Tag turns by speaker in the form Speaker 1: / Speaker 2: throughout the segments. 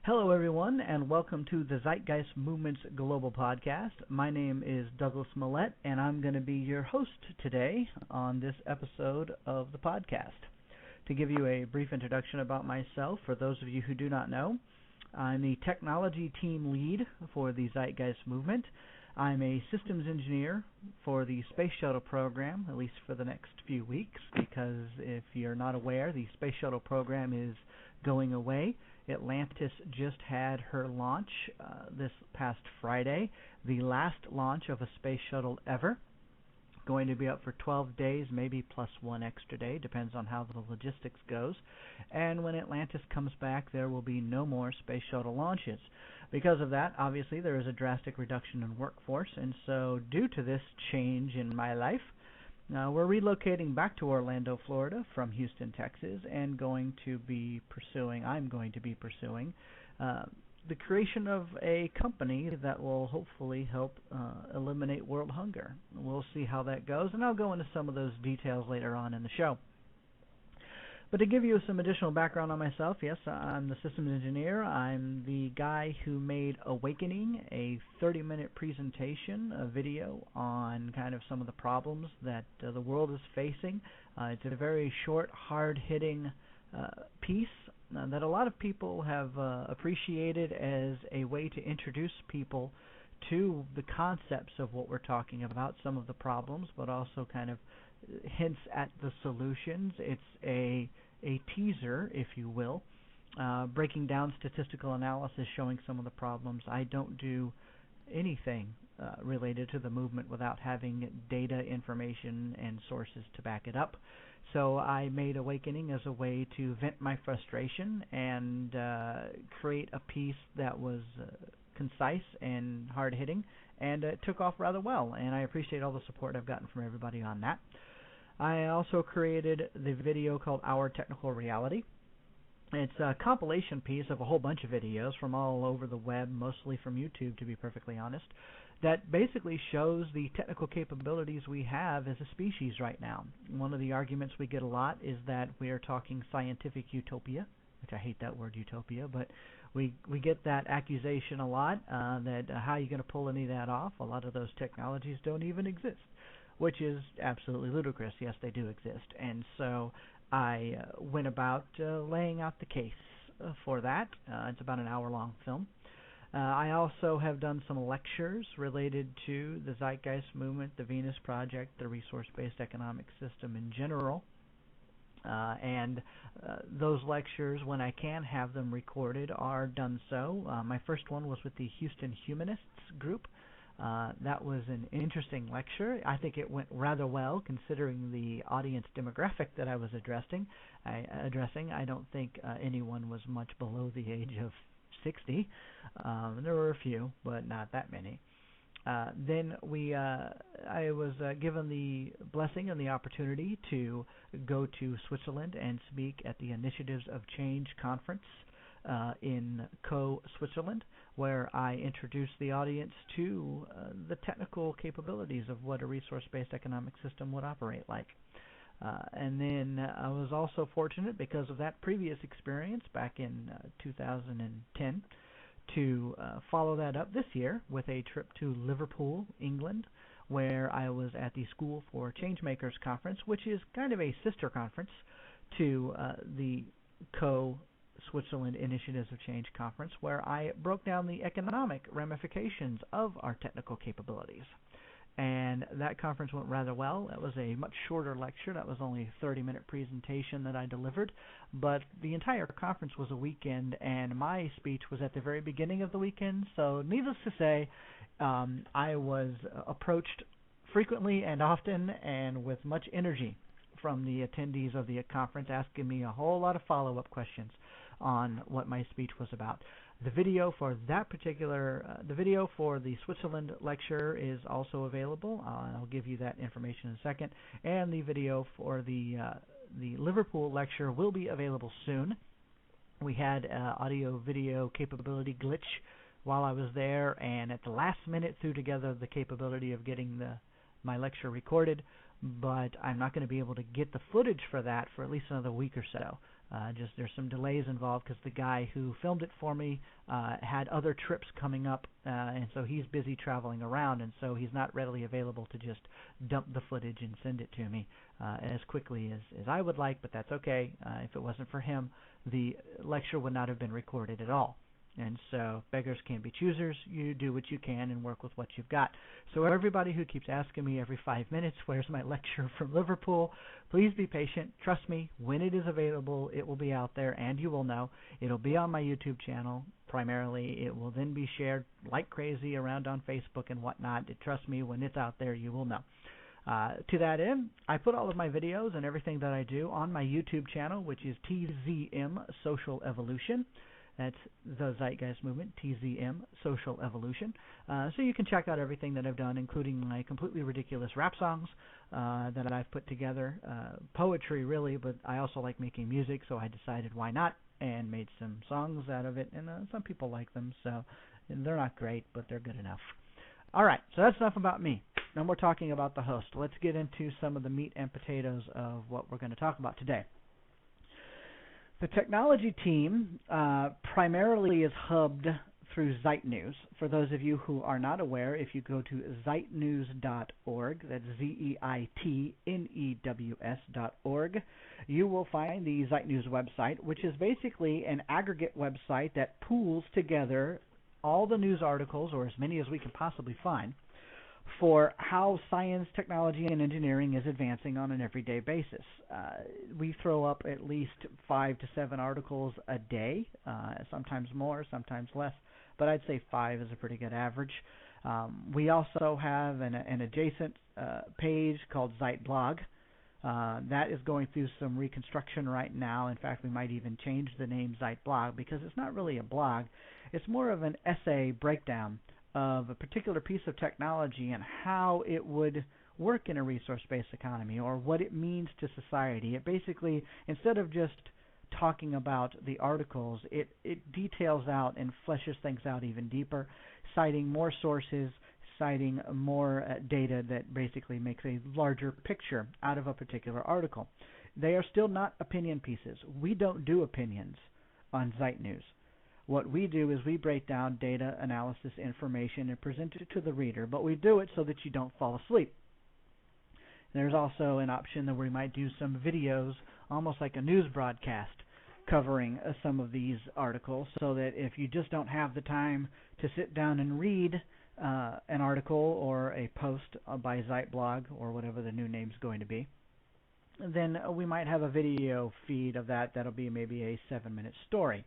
Speaker 1: Hello, everyone, and welcome to the Zeitgeist Movement's Global Podcast. My name is Douglas Mallette, and I'm going to be your host today on this episode of the podcast. To give you a brief introduction about myself, for those of you who do not know, I'm the technology team lead for the Zeitgeist Movement. I'm a systems engineer for the Space Shuttle program, at least for the next few weeks, because if you're not aware, the Space Shuttle program is going away. Atlantis just had her launch this past Friday, the last launch of a space shuttle ever. Going to be up for 12 days, maybe plus one extra day, depends on how the logistics goes. And when Atlantis comes back, there will be no more space shuttle launches. Because of that, obviously, there is a drastic reduction in workforce, and so due to this change in my life, we're relocating back to Orlando, Florida from Houston, Texas, and I'm going to be pursuing the creation of a company that will hopefully help eliminate world hunger. We'll see how that goes, and I'll go into some of those details later on in the show. But to give you some additional background on myself, yes, I'm the systems engineer. I'm the guy who made Awakening, a 30-minute presentation, a video on kind of some of the problems that the world is facing. It's a very short, hard-hitting piece that a lot of people have appreciated as a way to introduce people to the concepts of what we're talking about, some of the problems, but also kind of hints at the solutions. It's a teaser, if you will, breaking down statistical analysis, showing some of the problems. I don't do anything related to the movement without having data, information, and sources to back it up. So I made Awakening as a way to vent my frustration and create a piece that was concise and hard-hitting, and it took off rather well, and I appreciate all the support I've gotten from everybody on that. I also created the video called Our Technical Reality. It's a compilation piece of a whole bunch of videos from all over the web, mostly from YouTube, to be perfectly honest, that basically shows the technical capabilities we have as a species right now. One of the arguments we get a lot is that we are talking scientific utopia, which I hate that word utopia, but we get that accusation a lot, that how are you going to pull any of that off? A lot of those technologies don't even exist, which is absolutely ludicrous. Yes, they do exist. And so I went about laying out the case for that. It's about an hour-long film. I also have done some lectures related to the Zeitgeist Movement, the Venus Project, the resource-based economic system in general. And those lectures, when I can have them recorded, are done so. My first one was with the Houston Humanists group. That was an interesting lecture. I think it went rather well considering the audience demographic that I was addressing. I don't think anyone was much below the age of 60. There were a few, but not that many. Then I was given the blessing and the opportunity to go to Switzerland and speak at the Initiatives of Change conference in Switzerland, where I introduced the audience to the technical capabilities of what a resource-based economic system would operate like. And then I was also fortunate, because of that previous experience back in 2010, to follow that up this year with a trip to Liverpool, England, where I was at the School for Changemakers conference, which is kind of a sister conference to the Switzerland Initiatives of Change conference, where I broke down the economic ramifications of our technical capabilities. And that conference went rather well. That was a much shorter lecture. That was only a 30-minute presentation that I delivered. But the entire conference was a weekend, and my speech was at the very beginning of the weekend. So needless to say, I was approached frequently and often and with much energy from the attendees of the conference, asking me a whole lot of follow-up questions on what my speech was about. The video for that particular, the video for the Switzerland lecture is also available. I'll give you that information in a second. And the video for the Liverpool lecture will be available soon. We had audio-video capability glitch while I was there, and at the last minute threw together the capability of getting my lecture recorded, but I'm not going to be able to get the footage for that for at least another week or so. Just there's some delays involved because the guy who filmed it for me had other trips coming up, and so he's busy traveling around, and so he's not readily available to just dump the footage and send it to me as quickly as I would like, but that's okay. If it wasn't for him, the lecture would not have been recorded at all. And so beggars can't be choosers. You do what you can and work with what you've got. So everybody who keeps asking me every 5 minutes, where's my lecture from Liverpool, please be patient. Trust me, when it is available, it will be out there and you will know. It'll be on my YouTube channel primarily. It will then be shared like crazy around on Facebook and whatnot. Trust me, when it's out there, you will know. To that end, I put all of my videos and everything that I do on my YouTube channel, which is TZM Social Evolution. That's the Zeitgeist Movement, TZM, Social Evolution. So you can check out everything that I've done, including my completely ridiculous rap songs that I've put together. Poetry, really, but I also like making music, so I decided why not, and made some songs out of it, and some people like them, so they're not great, but they're good enough. All right, so that's enough about me. Now we're talking about the host. Let's get into some of the meat and potatoes of what we're going to talk about today. The technology team primarily is hubbed through Zeitnews. For those of you who are not aware, if you go to Zeitnews.org, that's Zeitnews.org, you will find the Zeitnews website, which is basically an aggregate website that pools together all the news articles, or as many as we can possibly find, for how science, technology, and engineering is advancing on an everyday basis. We throw up at least 5 to 7 articles a day, sometimes more, sometimes less, but I'd say 5 is a pretty good average. We also have an adjacent page called Zite Blog. That is going through some reconstruction right now. In fact, we might even change the name Zite Blog because it's not really a blog. It's more of an essay breakdown of a particular piece of technology and how it would work in a resource-based economy, or what it means to society. It basically, instead of just talking about the articles, it details out and fleshes things out even deeper, citing more sources, citing more data that basically makes a larger picture out of a particular article. They are still not opinion pieces. We don't do opinions on Zeitnews. What we do is we break down data, analysis, information, and present it to the reader, but we do it so that you don't fall asleep. There's also an option that we might do some videos, almost like a news broadcast, covering some of these articles, so that if you just don't have the time to sit down and read an article or a post by Zite Blog, or whatever the new name's going to be, then we might have a video feed of that that'll be maybe a 7-minute story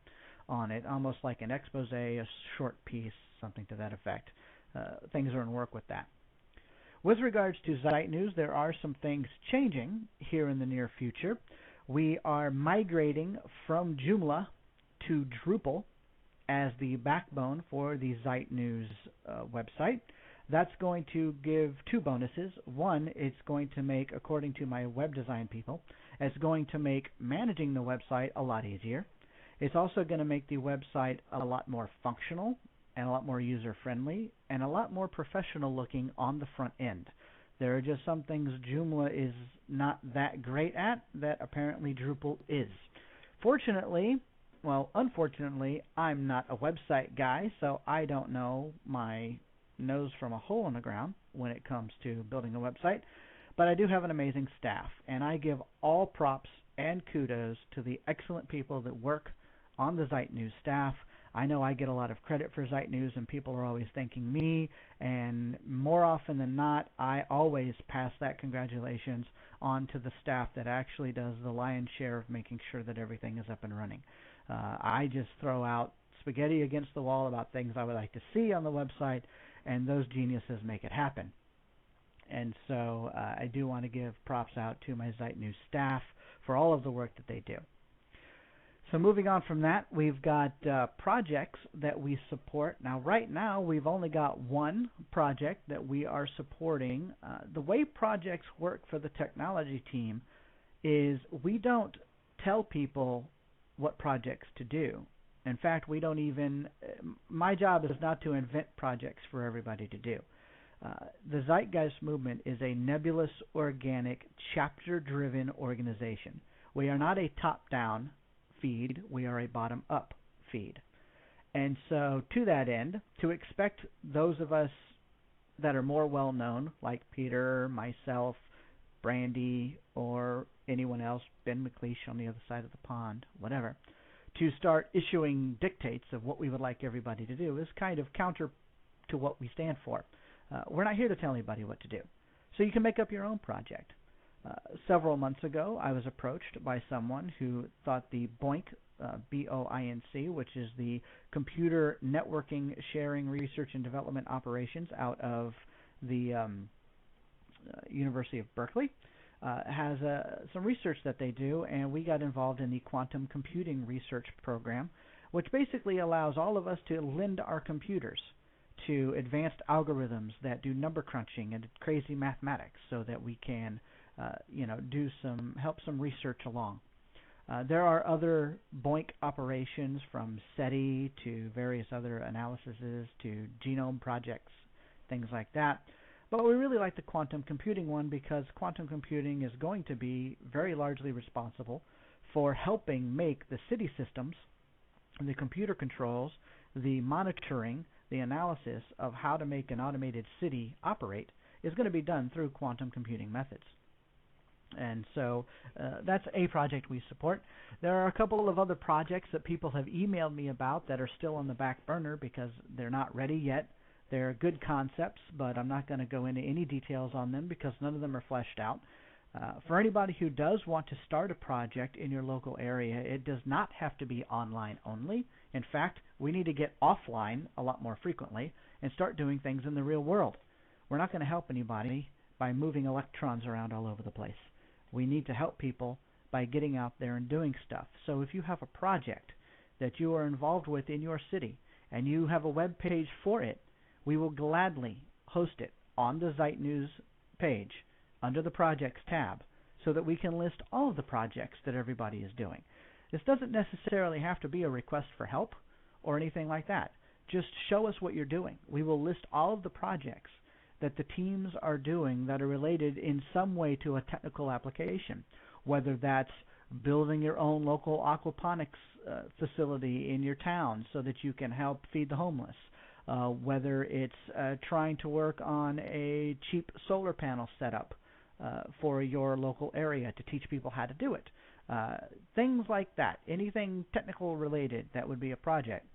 Speaker 1: on it, almost like an expose, a short piece, something to that effect. Things are in work with that. With regards to Zeitnews, there are some things changing here in the near future. We are migrating from Joomla to Drupal as the backbone for the Zeitnews website. That's going to give 2 bonuses. One, it's going to make, according to my web design people, it's going to make managing the website a lot easier. It's also going to make the website a lot more functional and a lot more user-friendly and a lot more professional looking on the front end. There are just some things Joomla is not that great at that apparently Drupal is. Fortunately, well, unfortunately, I'm not a website guy, so I don't know my nose from a hole in the ground when it comes to building a website, but I do have an amazing staff, and I give all props and kudos to the excellent people that work on the Zeitnews staff. I know I get a lot of credit for Zeitnews, and people are always thanking me, and more often than not, I always pass that congratulations on to the staff that actually does the lion's share of making sure that everything is up and running. I just throw out spaghetti against the wall about things I would like to see on the website, and those geniuses make it happen. And so I do want to give props out to my Zeitnews staff for all of the work that they do. So moving on from that, we've got projects that we support. Now, right now, we've only got one project that we are supporting. The way projects work for the technology team is we don't tell people what projects to do. In fact, we don't even, my job is not to invent projects for everybody to do. The Zeitgeist Movement is a nebulous, organic, chapter-driven organization. We are not a top-down feed. We are a bottom-up feed. And so to that end, to expect those of us that are more well-known, like Peter, myself, Brandy, or anyone else, Ben McLeish on the other side of the pond, whatever, to start issuing dictates of what we would like everybody to do is kind of counter to what we stand for. We're not here to tell anybody what to do. So you can make up your own project. Several months ago, I was approached by someone who thought the BOINC, B-O-I-N-C, which is the Computer Networking Sharing Research and Development Operations out of the University of Berkeley, has some research that they do, and we got involved in the quantum computing research program, which basically allows all of us to lend our computers to advanced algorithms that do number crunching and crazy mathematics so that we can help some research along. There are other BOINC operations, from SETI to various other analyses to genome projects, things like that. But we really like the quantum computing one because quantum computing is going to be very largely responsible for helping make the city systems, the computer controls, the monitoring, the analysis of how to make an automated city operate is going to be done through quantum computing methods. And so that's a project we support. There are a couple of other projects that people have emailed me about that are still on the back burner because they're not ready yet. They're good concepts, but I'm not going to go into any details on them because none of them are fleshed out. For anybody who does want to start a project in your local area, it does not have to be online only. In fact, we need to get offline a lot more frequently and start doing things in the real world. We're not going to help anybody by moving electrons around all over the place. We need to help people by getting out there and doing stuff. So if you have a project that you are involved with in your city and you have a web page for it, we will gladly host it on the Zeitnews page under the Projects tab so that we can list all of the projects that everybody is doing. This doesn't necessarily have to be a request for help or anything like that. Just show us what you're doing. We will list all of the projects that the teams are doing that are related in some way to a technical application, whether that's building your own local aquaponics facility in your town so that you can help feed the homeless, whether it's trying to work on a cheap solar panel setup for your local area to teach people how to do it. Things like that, anything technical related that would be a project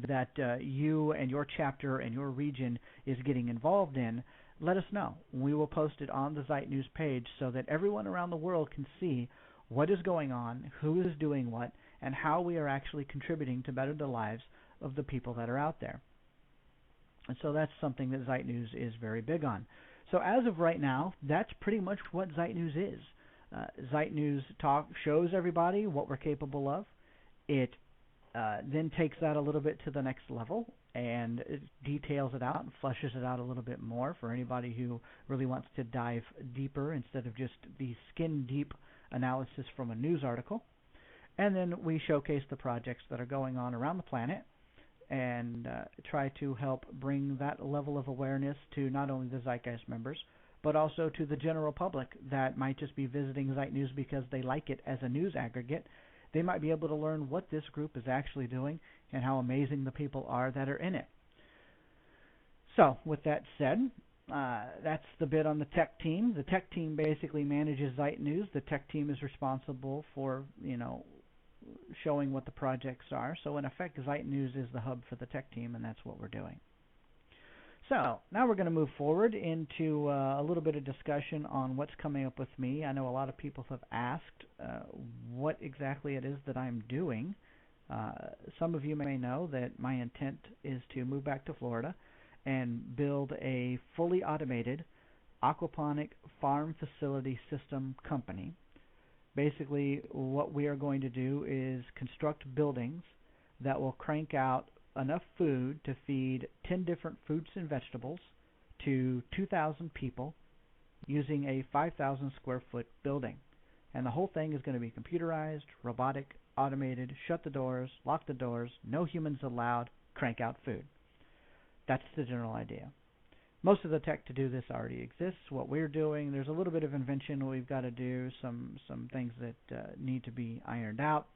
Speaker 1: that you and your chapter and your region is getting involved in, let us know. We will post it on the Zeitnews page so that everyone around the world can see what is going on, who is doing what, and how we are actually contributing to better the lives of the people that are out there. And so that's something that Zeitnews is very big on. So as of right now, that's pretty much what Zeitnews is. Zeitnews shows everybody what we're capable of. It then takes that a little bit to the next level and it details it out and fleshes it out a little bit more for anybody who really wants to dive deeper instead of just the skin-deep analysis from a news article. And then we showcase the projects that are going on around the planet and try to help bring that level of awareness to not only the Zeitgeist members, but also to the general public that might just be visiting Zeitnews because they like it as a news aggregate. They might be able to learn what this group is actually doing and how amazing the people are that are in it. So, with that said, that's the bit on the tech team. The tech team basically manages Zeitnews. The tech team is responsible for, showing what the projects are. So, in effect, Zeitnews is the hub for the tech team, and that's what we're doing. So, now we're going to move forward into a little bit of discussion on what's coming up with me. I know a lot of people have asked what exactly it is that I'm doing. Some of you may know that my intent is to move back to Florida and build a fully automated aquaponic farm facility system company. Basically, what we are going to do is construct buildings that will crank out enough food to feed 10 different fruits and vegetables to 2,000 people using a 5,000 square foot building. And the whole thing is going to be computerized, robotic, automated, shut the doors, lock the doors, no humans allowed, crank out food. That's the general idea. Most of the tech to do this already exists. What we're doing, there's a little bit of invention we've got to do, some things that need to be ironed out.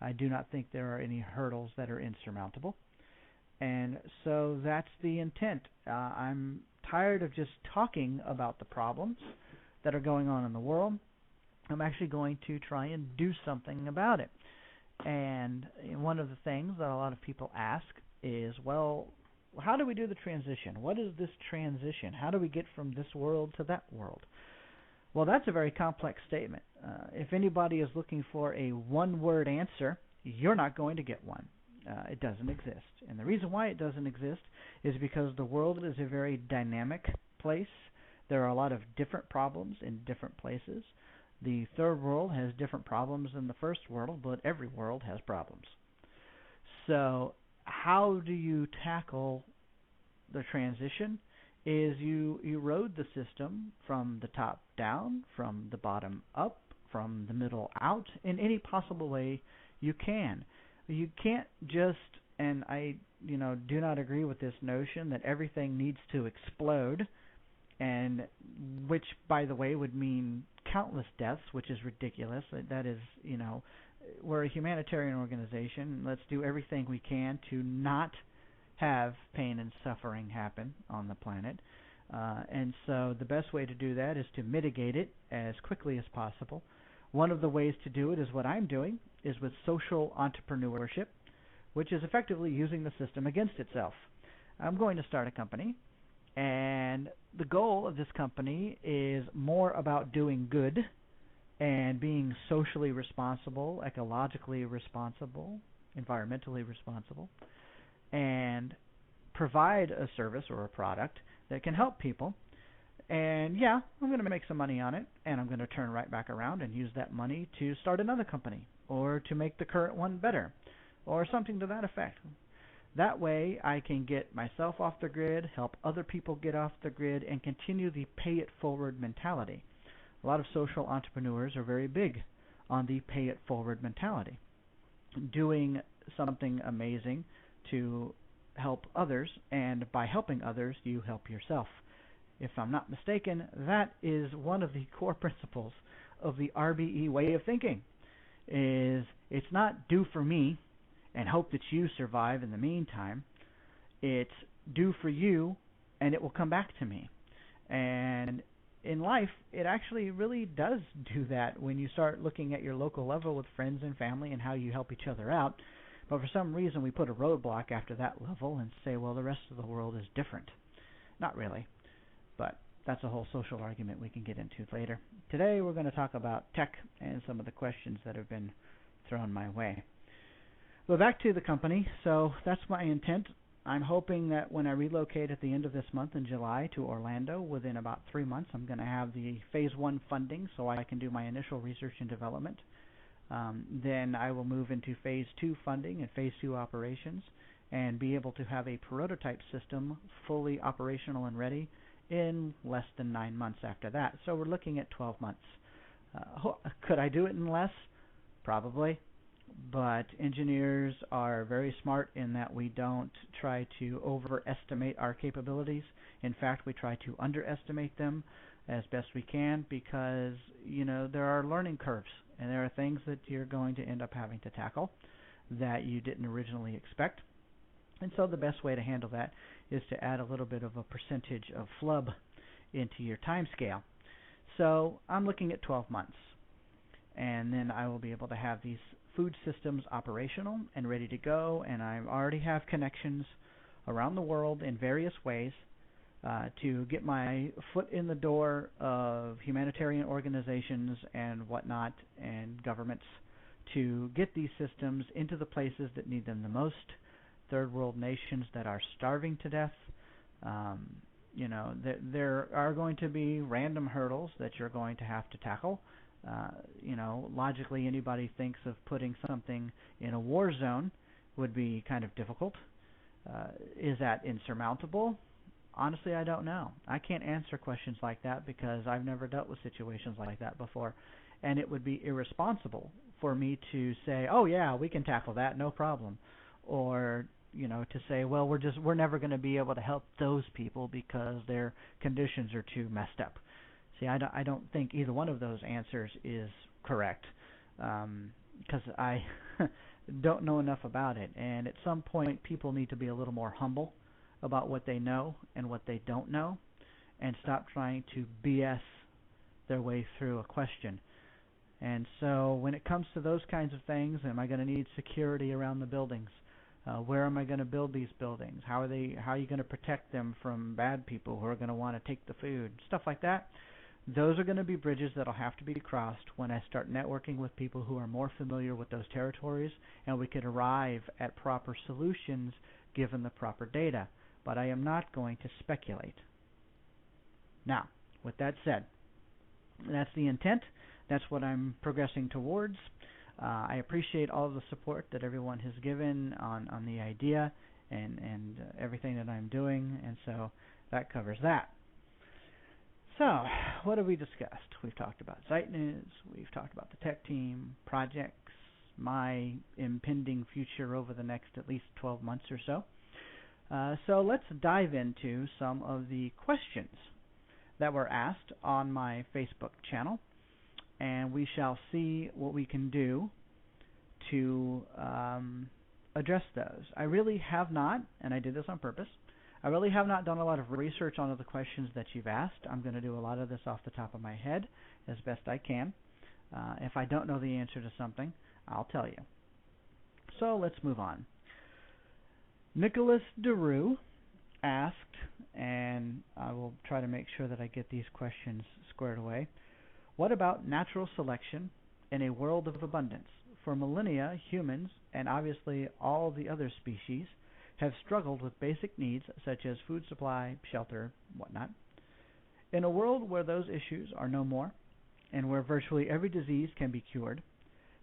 Speaker 1: I do not think there are any hurdles that are insurmountable. And so that's the intent. I'm tired of just talking about the problems that are going on in the world. I'm actually going to try and do something about it. And one of the things that a lot of people ask is, well, how do we do the transition? What is this transition? How do we get from this world to that world? Well, that's a very complex statement. If anybody is looking for a one-word answer, you're not going to get one. It doesn't exist. And the reason why it doesn't exist is because the world is a very dynamic place. There are a lot of different problems in different places. The third world has different problems than the first world, but every world has problems. So how do you tackle the transition? Is you erode the system from the top down, from the bottom up, from the middle out, in any possible way you can. You can't just, and I do not agree with this notion that everything needs to explode, and which, by the way, would mean countless deaths, which is ridiculous. That is, we're a humanitarian organization. Let's do everything we can to not have pain and suffering happen on the planet. And so the best way to do that is to mitigate it as quickly as possible. One of the ways to do it is what I'm doing, is with social entrepreneurship, which is effectively using the system against itself. I'm going to start a company, and the goal of this company is more about doing good and being socially responsible, ecologically responsible, environmentally responsible, and provide a service or a product that can help people. And yeah, I'm going to make some money on it, and I'm going to turn right back around and use that money to start another company or to make the current one better or something to that effect. That way I can get myself off the grid, help other people get off the grid, and continue the pay-it-forward mentality. A lot of social entrepreneurs are very big on the pay-it-forward mentality, doing something amazing to help others, and by helping others, you help yourself. If I'm not mistaken, that is one of the core principles of the RBE way of thinking. Is it's not do for me and hope that you survive in the meantime. It's do for you and it will come back to me. And in life, it actually really does do that when you start looking at your local level with friends and family and how you help each other out. But for some reason, we put a roadblock after that level and say, well, the rest of the world is different. Not really. But that's a whole social argument we can get into later. Today we're going to talk about tech and some of the questions that have been thrown my way. Well, back to the company. So that's my intent. I'm hoping that when I relocate at the end of this month in July to Orlando, within about 3 months, I'm going to have the Phase 1 funding so I can do my initial research and development. Then I will move into Phase 2 funding and Phase 2 operations and be able to have a prototype system fully operational and ready in less than 9 months after that. So we're looking at 12 months. Could I do it in less? Probably. But engineers are very smart in that we don't try to overestimate our capabilities. In fact, we try to underestimate them as best we can because, there are learning curves and there are things that you're going to end up having to tackle that you didn't originally expect. And so the best way to handle that is to add a little bit of a percentage of flub into your time scale. So I'm looking at 12 months. And then I will be able to have these food systems operational and ready to go. And I already have connections around the world in various ways to get my foot in the door of humanitarian organizations and whatnot and governments to get these systems into the places that need them the most. Third world nations that are starving to death. There are going to be random hurdles that you're going to have to tackle. Logically anybody thinks of putting something in a war zone would be kind of difficult. Is that insurmountable? Honestly, I don't know. I can't answer questions like that because I've never dealt with situations like that before. And it would be irresponsible for me to say, oh yeah, we can tackle that, no problem. Or to say, well, we're never going to be able to help those people because their conditions are too messed up. See, I don't think either one of those answers is correct, because don't know enough about it. And at some point, people need to be a little more humble about what they know and what they don't know, and stop trying to BS their way through a question. And so when it comes to those kinds of things, am I going to need security around the buildings? Where am I going to build these buildings? How are you going to protect them from bad people who are going to want to take the food? Stuff like that. Those are going to be bridges that will have to be crossed when I start networking with people who are more familiar with those territories, and we can arrive at proper solutions given the proper data. But I am not going to speculate. Now, with that said, that's the intent. That's what I'm progressing towards. I appreciate all of the support that everyone has given on the idea and everything that I'm doing, and so that covers that. So, what have we discussed? We've talked about Zeitnews, we've talked about the tech team, projects, my impending future over the next at least 12 months or so. So let's dive into some of the questions that were asked on my Facebook channel, and we shall see what we can do to address those. I really have not, and I did this on purpose, I really have not done a lot of research on the questions that you've asked. I'm going to do a lot of this off the top of my head as best I can. If I don't know the answer to something, I'll tell you. So let's move on. Nicholas DeRue asked, and I will try to make sure that I get these questions squared away. What about natural selection in a world of abundance? For millennia, humans, and obviously all the other species, have struggled with basic needs such as food supply, shelter, whatnot. In a world where those issues are no more, and where virtually every disease can be cured,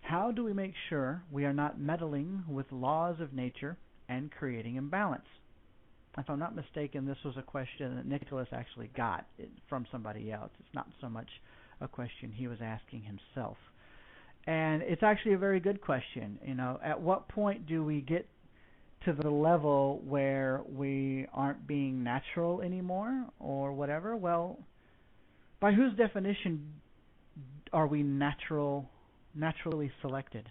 Speaker 1: how do we make sure we are not meddling with laws of nature and creating imbalance? If I'm not mistaken, this was a question that Nicholas actually got from somebody else. It's not so much a question he was asking himself. And it's actually a very good question. You know, at what point do we get to the level where we aren't being natural anymore or whatever? Well, by whose definition are we naturally selected?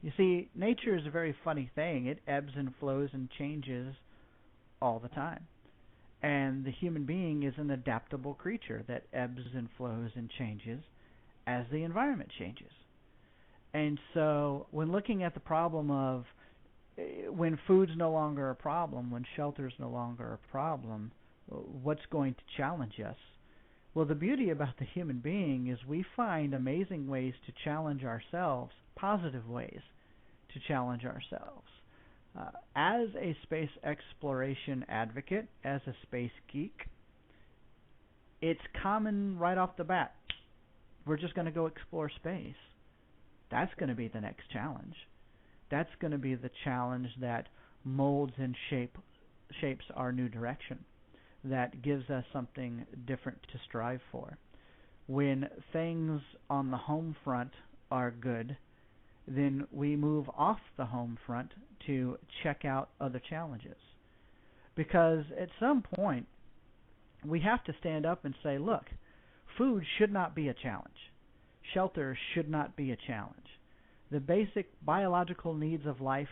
Speaker 1: You see, nature is a very funny thing. It ebbs and flows and changes all the time. And the human being is an adaptable creature that ebbs and flows and changes as the environment changes. And so when looking at the problem of when food's no longer a problem, when shelter's no longer a problem, what's going to challenge us? Well, the beauty about the human being is we find amazing ways to challenge ourselves, positive ways to challenge ourselves. As a space exploration advocate, as a space geek, it's common right off the bat. We're just going to go explore space. That's going to be the next challenge. That's going to be the challenge that molds and shapes our new direction, that gives us something different to strive for. When things on the home front are good, then we move off the home front to check out other challenges. Because at some point, we have to stand up and say, look, food should not be a challenge. Shelter should not be a challenge. The basic biological needs of life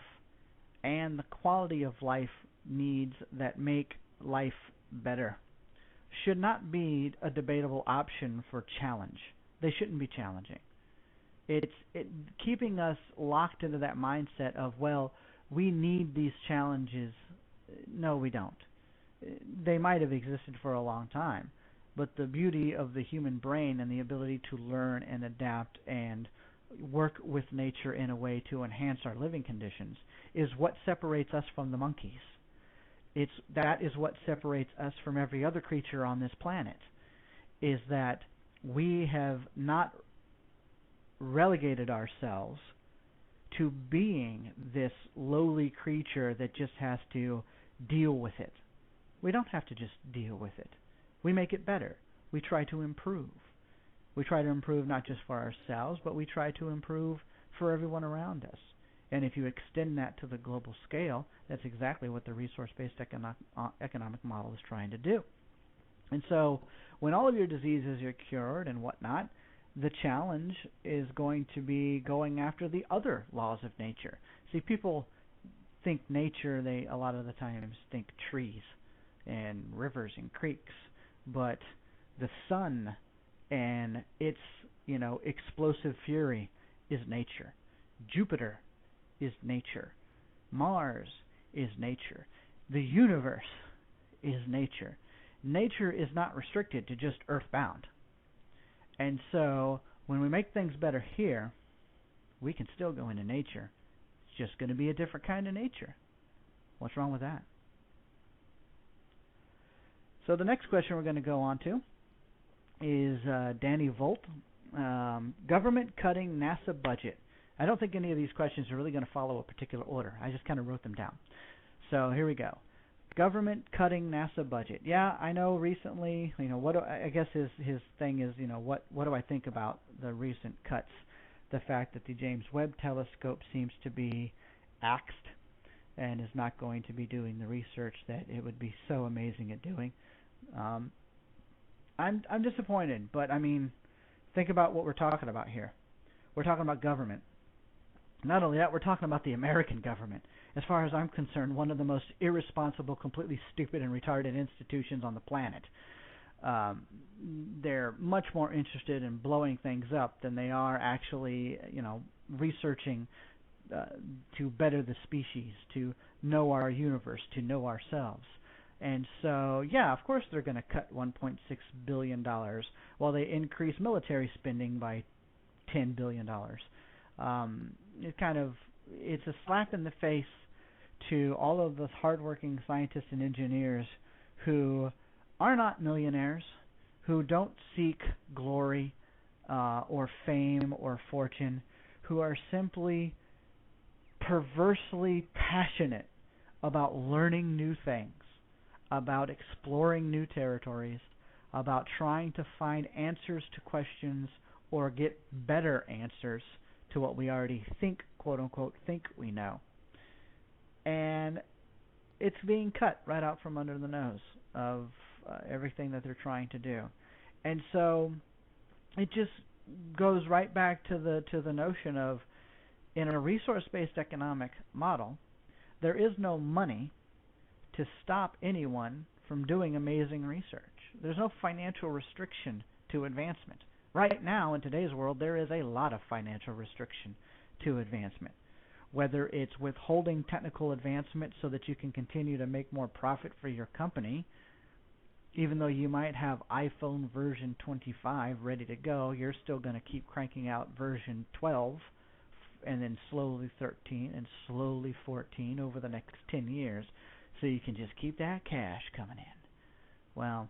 Speaker 1: and the quality of life needs that make life better should not be a debatable option for challenge. They shouldn't be challenging. It's keeping us locked into that mindset of, well, we need these challenges. No, we don't. They might have existed for a long time, but the beauty of the human brain and the ability to learn and adapt and work with nature in a way to enhance our living conditions is what separates us from the monkeys. That is what separates us from every other creature on this planet, is that we have not relegated ourselves to being this lowly creature that just has to deal with it. We don't have to just deal with it. We make it better. We try to improve. We try to improve not just for ourselves, but we try to improve for everyone around us. And if you extend that to the global scale, that's exactly what the resource-based economic model is trying to do. And so when all of your diseases are cured and whatnot, the challenge is going to be going after the other laws of nature, See, people think nature, they a lot of the times think trees and rivers and creeks, but the sun and its, explosive fury is nature. Jupiter is nature. Mars is nature. The universe is nature. Nature is not restricted to just earthbound. And so when we make things better here, we can still go into nature. It's just going to be a different kind of nature. What's wrong with that? So the next question we're going to go on to is Danny Volt. Government cutting NASA budget. I don't think any of these questions are really going to follow a particular order. I just kind of wrote them down. So here we go. Government cutting NASA budget. Yeah, I know recently, I guess his thing is, what do I think about the recent cuts? The fact that the James Webb Telescope seems to be axed and is not going to be doing the research that it would be so amazing at doing. I'm disappointed, but I mean, think about what we're talking about here. We're talking about government. Not only that, we're talking about the American government. As far as I'm concerned, one of the most irresponsible, completely stupid and retarded institutions on the planet. They're much more interested in blowing things up than they are actually, researching to better the species, to know our universe, to know ourselves. And so, yeah, of course they're going to cut $1.6 billion while they increase military spending by $10 billion. It's a slap in the face to all of the hardworking scientists and engineers who are not millionaires, who don't seek glory or fame or fortune, who are simply perversely passionate about learning new things, about exploring new territories, about trying to find answers to questions or get better answers to what we already think, quote-unquote, think we know. And it's being cut right out from under the nose of everything that they're trying to do. And so it just goes right back to the notion of, in a resource-based economic model, there is no money to stop anyone from doing amazing research. There's no financial restriction to advancement. Right now, in today's world, there is a lot of financial restriction to advancement. Whether it's withholding technical advancement so that you can continue to make more profit for your company, even though you might have iPhone version 25 ready to go, you're still going to keep cranking out version 12 and then slowly 13 and slowly 14 over the next 10 years so you can just keep that cash coming in. Well,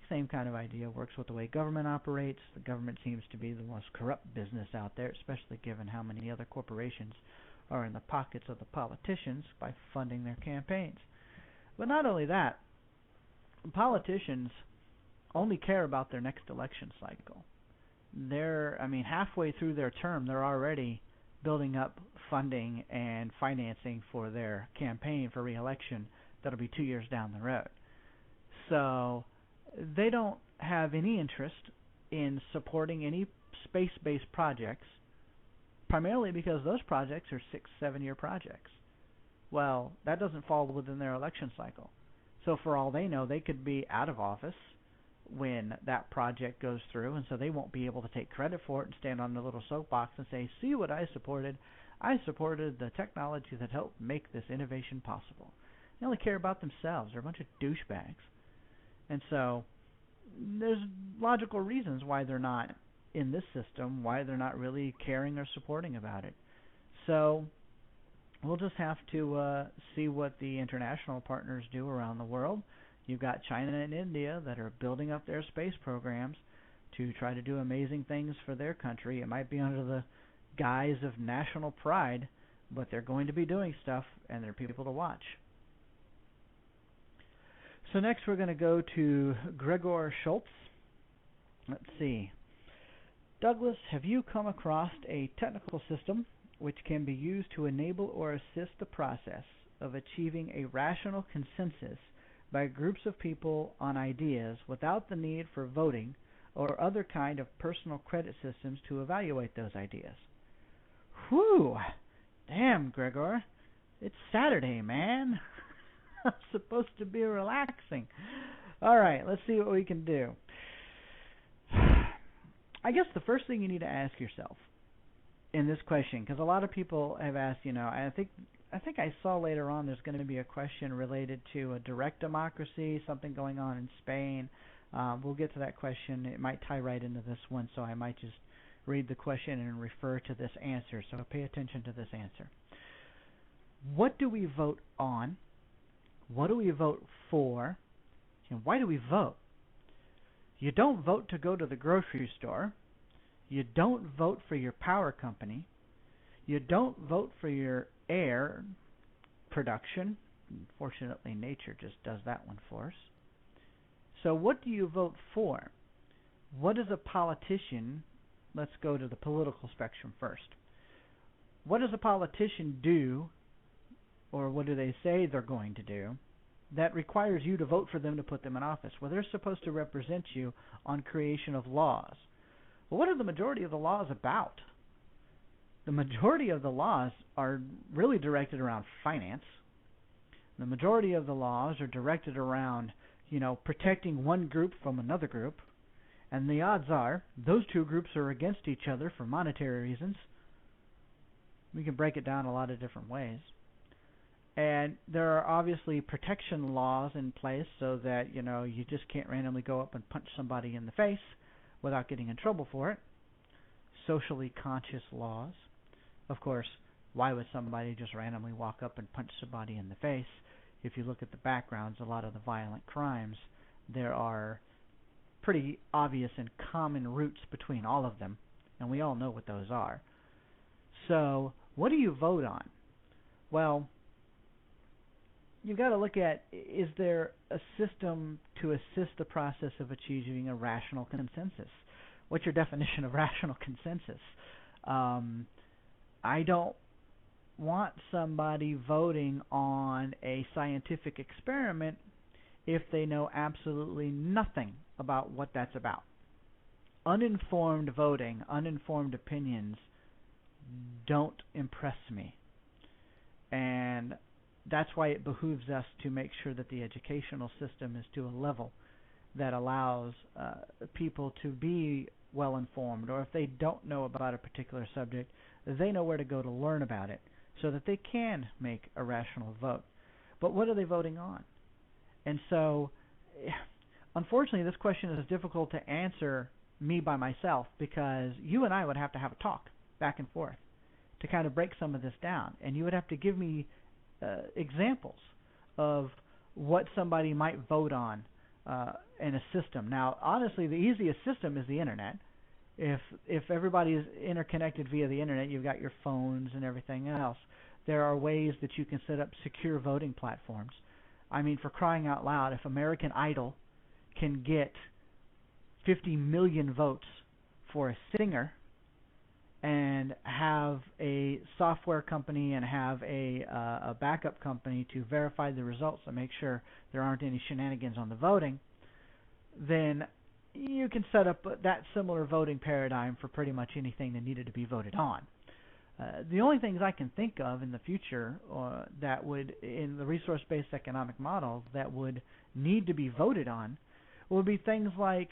Speaker 1: same kind of idea works with the way government operates. The government seems to be the most corrupt business out there, especially given how many other corporations are in the pockets of the politicians by funding their campaigns. But not only that, politicians only care about their next election cycle. Halfway through their term, they're already building up funding and financing for their campaign for re-election that'll be 2 years down the road. So they don't have any interest in supporting any space-based projects, primarily because those projects are 6-7 year projects. Well, that doesn't fall within their election cycle. So for all they know, they could be out of office when that project goes through, and so they won't be able to take credit for it and stand on the little soapbox and say, see what I supported. I supported the technology that helped make this innovation possible. They only care about themselves. They're a bunch of douchebags. And so there's logical reasons why they're not in this system, why they're not really caring or supporting about it. So we'll just have to see what the international partners do around the world. You've got China and India that are building up their space programs to try to do amazing things for their country. It might be under the guise of national pride, but they're going to be doing stuff, and they're people to watch. So next we're going to go to Gregor Schultz. Let's see. Douglas, have you come across a technical system which can be used to enable or assist the process of achieving a rational consensus by groups of people on ideas without the need for voting or other kind of personal credit systems to evaluate those ideas? Whew! Damn, Gregor. It's Saturday, man. I'm supposed to be relaxing. All right, let's see what we can do. I guess the first thing you need to ask yourself in this question, because a lot of people have asked, I think I saw later on there's going to be a question related to a direct democracy, something going on in Spain. We'll get to that question. It might tie right into this one, so I might just read the question and refer to this answer. So pay attention to this answer. What do we vote on? What do we vote for? And why do we vote? You don't vote to go to the grocery store. You don't vote for your power company. You don't vote for your air production. Unfortunately, nature just does that one for us. So what do you vote for? What is a politician? Let's go to the political spectrum first. What does a politician do, or what do they say they're going to do, that requires you to vote for them to put them in office? Well, they're supposed to represent you on creation of laws. Well, what are the majority of the laws about? The majority of the laws are really directed around finance. The majority of the laws are directed around, protecting one group from another group. And the odds are those two groups are against each other for monetary reasons. We can break it down a lot of different ways. And there are obviously protection laws in place so that, you just can't randomly go up and punch somebody in the face without getting in trouble for it. Socially conscious laws. Of course, why would somebody just randomly walk up and punch somebody in the face? If you look at the backgrounds, a lot of the violent crimes, there are pretty obvious and common roots between all of them, and we all know what those are. So, what do you vote on? Well, you've got to look at, is there a system to assist the process of achieving a rational consensus? What's your definition of rational consensus? I don't want somebody voting on a scientific experiment if they know absolutely nothing about what that's about. Uninformed voting, uninformed opinions don't impress me. And that's why it behooves us to make sure that the educational system is to a level that allows people to be well informed, or if they don't know about a particular subject, they know where to go to learn about it so that they can make a rational vote. But what are they voting on? And so, unfortunately, this question is difficult to answer me by myself, because you and I would have to have a talk back and forth to kind of break some of this down. And you would have to give me examples of what somebody might vote on in a system. Now, honestly, the easiest system is the internet. If everybody is interconnected via the internet, you've got your phones and everything else. There are ways that you can set up secure voting platforms. I mean, for crying out loud, if American Idol can get 50 million votes for a singer and have a software company and have a backup company to verify the results and make sure there aren't any shenanigans on the voting, then you can set up that similar voting paradigm for pretty much anything that needed to be voted on. The only things I can think of in the future that would, in the resource-based economic model, that would need to be voted on would be things like,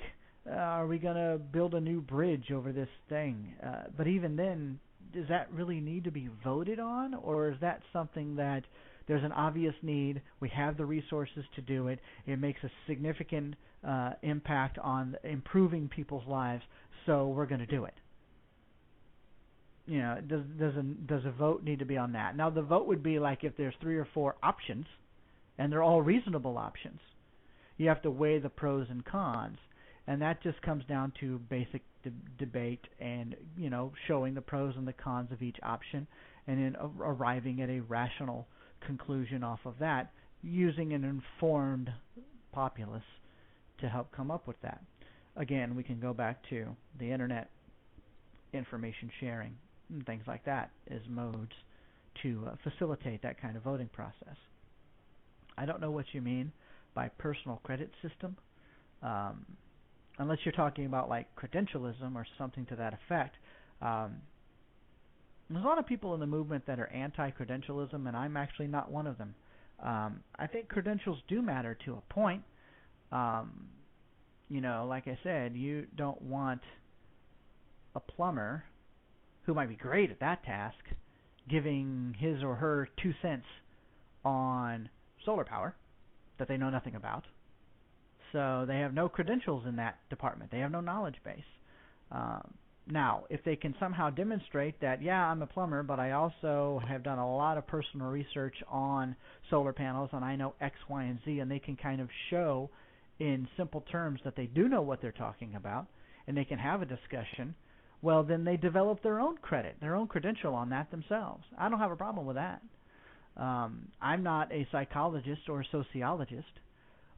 Speaker 1: are we going to build a new bridge over this thing? But even then, does that really need to be voted on? Or is that something that there's an obvious need, we have the resources to do it, it makes a significant impact on improving people's lives, so we're going to do it? Does a vote need to be on that? Now, the vote would be like if there's 3 or 4 options, and they're all reasonable options. You have to weigh the pros and cons, and that just comes down to basic debate and, showing the pros and the cons of each option, and then arriving at a rational conclusion off of that, using an informed populace to help come up with that. Again, we can go back to the internet, information sharing, and things like that as modes to facilitate that kind of voting process. I don't know what you mean by personal credit system, unless you're talking about like credentialism or something to that effect. There's a lot of people in the movement that are anti-credentialism, and I'm actually not one of them. I think credentials do matter to a point. Like I said, you don't want a plumber who might be great at that task giving his or her 2 cents on solar power that they know nothing about. So they have no credentials in that department. They have no knowledge base. Now, if they can somehow demonstrate that, yeah, I'm a plumber, but I also have done a lot of personal research on solar panels, and I know X, Y, and Z, and they can kind of show in simple terms that they do know what they're talking about, and they can have a discussion, well, then they develop their own credit, their own credential on that themselves. I don't have a problem with that. I'm not a psychologist or a sociologist,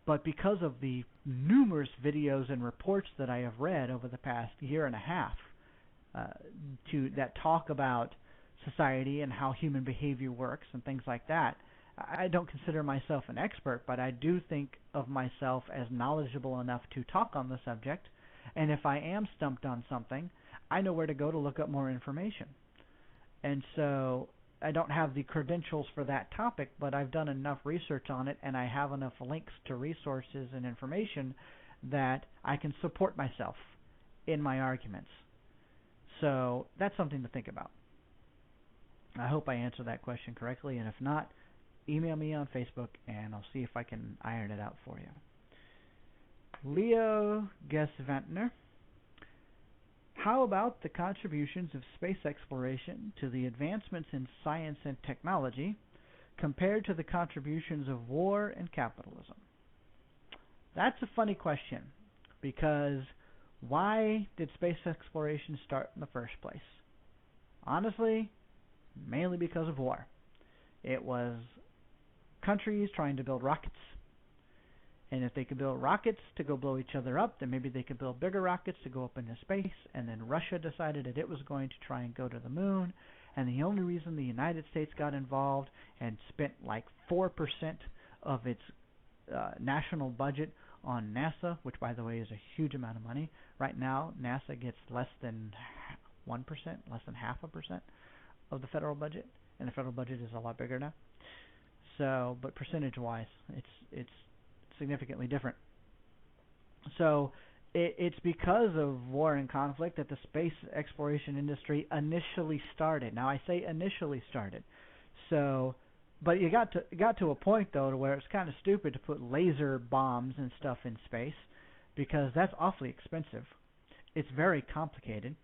Speaker 1: but because of the numerous videos and reports that I have read over the past year and a half that talk about society and how human behavior works and things like that, I don't consider myself an expert, but I do think of myself as knowledgeable enough to talk on the subject, and if I am stumped on something, I know where to go to look up more information. And so I don't have the credentials for that topic, but I've done enough research on it, and I have enough links to resources and information that I can support myself in my arguments. So that's something to think about. I hope I answered that question correctly, and if not, email me on Facebook, and I'll see if I can iron it out for you. Leo Gesvantner. How about the contributions of space exploration to the advancements in science and technology compared to the contributions of war and capitalism? That's a funny question, because why did space exploration start in the first place? Honestly, mainly because of war. It was countries trying to build rockets. And if they could build rockets to go blow each other up, then maybe they could build bigger rockets to go up into space. And then Russia decided that it was going to try and go to the moon. And the only reason the United States got involved and spent like 4% of its national budget on NASA, which by the way is a huge amount of money. Right now, NASA gets less than 1%, less than 0.5% of the federal budget, and the federal budget is a lot bigger now. So, but percentage-wise, it's significantly different. So it's because of war and conflict that the space exploration industry initially started. Now I say initially started. So, but you got to a point though to where it's kind of stupid to put laser bombs and stuff in space, because that's awfully expensive. It's very complicated.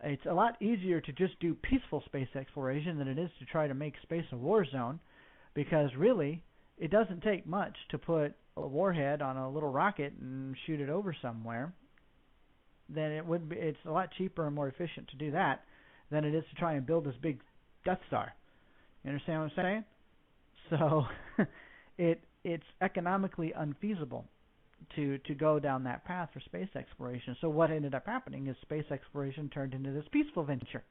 Speaker 1: It's a lot easier to just do peaceful space exploration than it is to try to make space a war zone, because really it doesn't take much to put a warhead on a little rocket and shoot it over somewhere. Then it would be, it's a lot cheaper and more efficient to do that than it is to try and build this big Death Star. You understand what I'm saying? So it's economically unfeasible to go down that path for space exploration. So what ended up happening is space exploration turned into this peaceful venture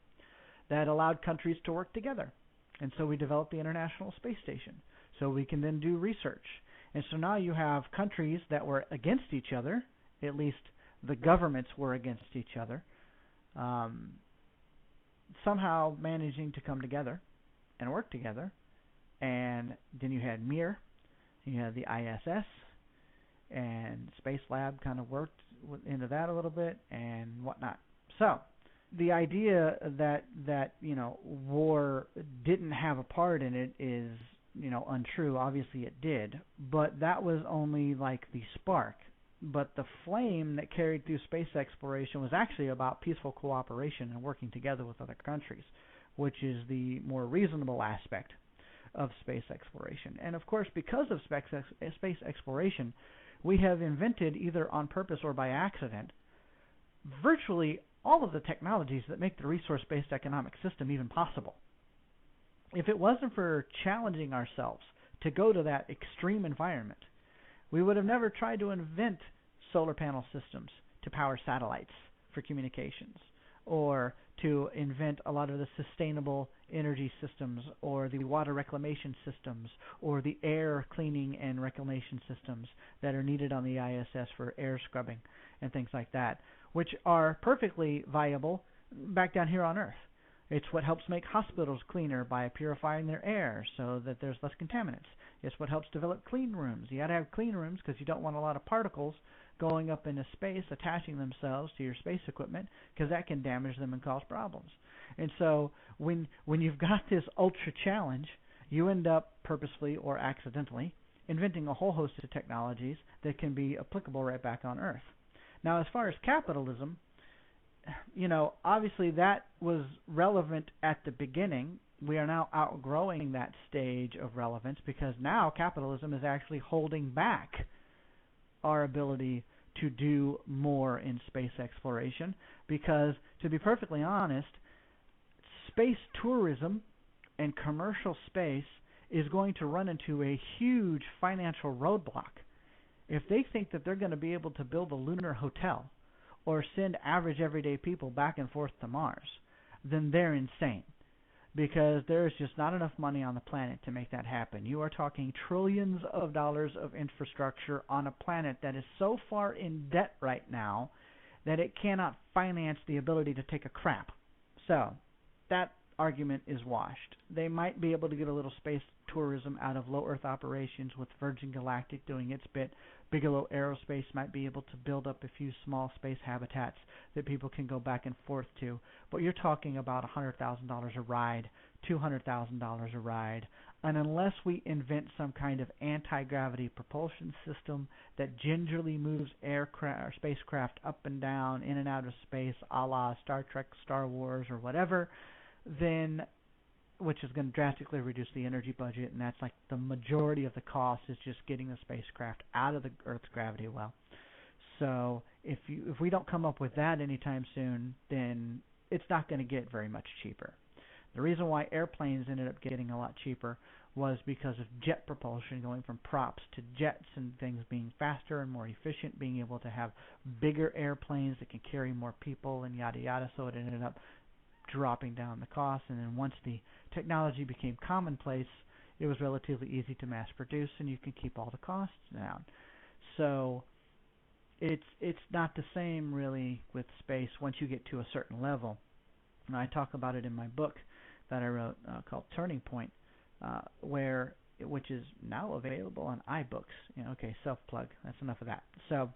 Speaker 1: that allowed countries to work together. And so we developed the International Space Station, so we can then do research. And so now you have countries that were against each other, at least the governments were against each other, somehow managing to come together and work together. And then you had Mir, you had the ISS, and Space Lab kind of worked into that a little bit and whatnot. So the idea that war didn't have a part in it is untrue. Obviously it did, but that was only like the spark. But the flame that carried through space exploration was actually about peaceful cooperation and working together with other countries, which is the more reasonable aspect of space exploration. And of course, because of space exploration, we have invented, either on purpose or by accident, virtually all of the technologies that make the resource-based economic system even possible. If it wasn't for challenging ourselves to go to that extreme environment, we would have never tried to invent solar panel systems to power satellites for communications, or to invent a lot of the sustainable energy systems, or the water reclamation systems, or the air cleaning and reclamation systems that are needed on the ISS for air scrubbing and things like that, which are perfectly viable back down here on Earth. It's what helps make hospitals cleaner by purifying their air so that there's less contaminants. It's what helps develop clean rooms. You got to have clean rooms because you don't want a lot of particles going up into space, attaching themselves to your space equipment, because that can damage them and cause problems. And so when you've got this ultra challenge, you end up purposefully or accidentally inventing a whole host of technologies that can be applicable right back on Earth. Now, as far as capitalism, obviously that was relevant at the beginning. We are now outgrowing that stage of relevance because now capitalism is actually holding back our ability to do more in space exploration because, to be perfectly honest, space tourism and commercial space is going to run into a huge financial roadblock. If they think that they're going to be able to build a lunar hotel or send average everyday people back and forth to Mars, then they're insane, because there is just not enough money on the planet to make that happen. You are talking trillions of dollars of infrastructure on a planet that is so far in debt right now that it cannot finance the ability to take a crap. So that argument is washed. They might be able to get a little space tourism out of low Earth operations with Virgin Galactic doing its bit. Bigelow Aerospace might be able to build up a few small space habitats that people can go back and forth to. But you're talking about $100,000 a ride, $200,000 a ride. And unless we invent some kind of anti-gravity propulsion system that gingerly moves aircraft or spacecraft up and down, in and out of space, a la Star Trek, Star Wars, or whatever, then, which is going to drastically reduce the energy budget, and that's like the majority of the cost is just getting the spacecraft out of the Earth's gravity well. So if we don't come up with that anytime soon, then it's not going to get very much cheaper. The reason why airplanes ended up getting a lot cheaper was because of jet propulsion, going from props to jets and things being faster and more efficient, being able to have bigger airplanes that can carry more people and yada yada, so it ended up dropping down the cost. And then once the technology became commonplace, it was relatively easy to mass produce, and you can keep all the costs down. So it's not the same really with space once you get to a certain level. And I talk about it in my book that I wrote called Turning Point, which is now available on iBooks. Okay, self-plug. That's enough of that. So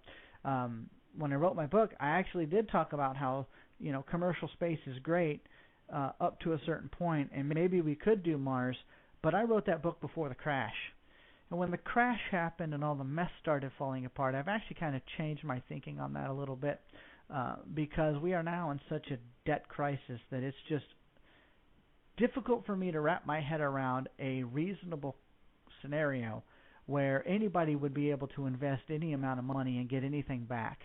Speaker 1: when I wrote my book, I actually did talk about how commercial space is great up to a certain point, and maybe we could do Mars, but I wrote that book before the crash. And when the crash happened and all the mess started falling apart, I've actually kind of changed my thinking on that a little bit because we are now in such a debt crisis that it's just difficult for me to wrap my head around a reasonable scenario where anybody would be able to invest any amount of money and get anything back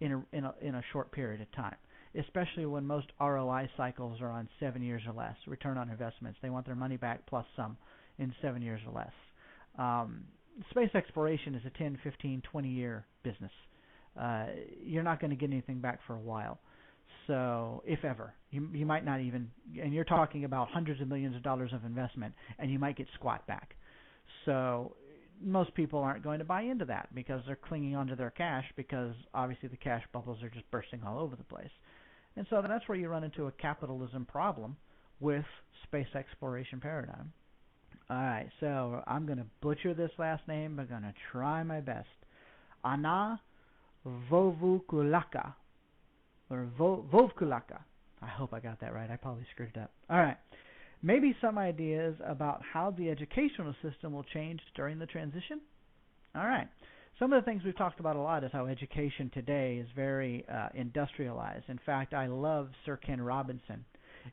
Speaker 1: in a short period of time, especially when most ROI cycles are on 7 years or less, return on investments. They want their money back plus some in 7 years or less. Space exploration is a 10, 15, 20-year business. You're not going to get anything back for a while. So, if ever, you might not even, and you're talking about hundreds of millions of dollars of investment, and you might get squat back. So, most people aren't going to buy into that because they're clinging onto their cash, because obviously the cash bubbles are just bursting all over the place. And so that's where you run into a capitalism problem with space exploration paradigm. All right, so I'm going to butcher this last name, but I'm going to try my best. Anna Vovkulaka, or Vovkulaka. I hope I got that right. I probably screwed it up. All right. Maybe some ideas about how the educational system will change during the transition. All right. Some of the things we've talked about a lot is how education today is very industrialized. In fact, I love Sir Ken Robinson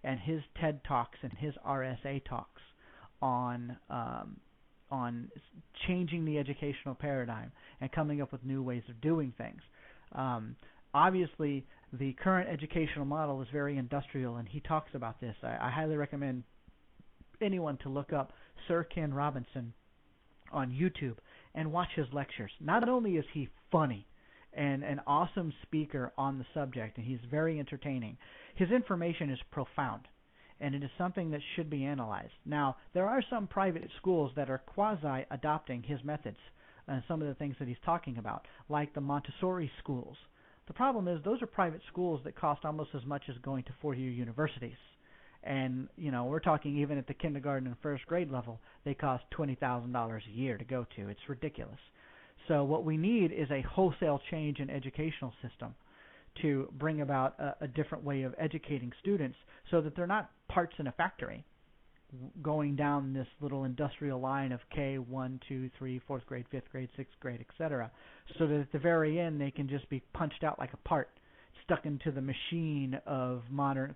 Speaker 1: and his TED Talks and his RSA Talks on changing the educational paradigm and coming up with new ways of doing things. Obviously, the current educational model is very industrial, and he talks about this. I highly recommend anyone to look up Sir Ken Robinson on YouTube and watch his lectures. Not only is he funny and an awesome speaker on the subject, and he's very entertaining, his information is profound, and it is something that should be analyzed. Now, there are some private schools that are quasi-adopting his methods and some of the things that he's talking about, like the Montessori schools. The problem is those are private schools that cost almost as much as going to four-year universities. And, we're talking even at the kindergarten and first grade level, they cost $20,000 a year to go to. It's ridiculous. So what we need is a wholesale change in educational system to bring about a different way of educating students so that they're not parts in a factory going down this little industrial line of K, 1, 2, 3, 4th grade, 5th grade, 6th grade, etc., so that at the very end they can just be punched out like a part, stuck into the machine of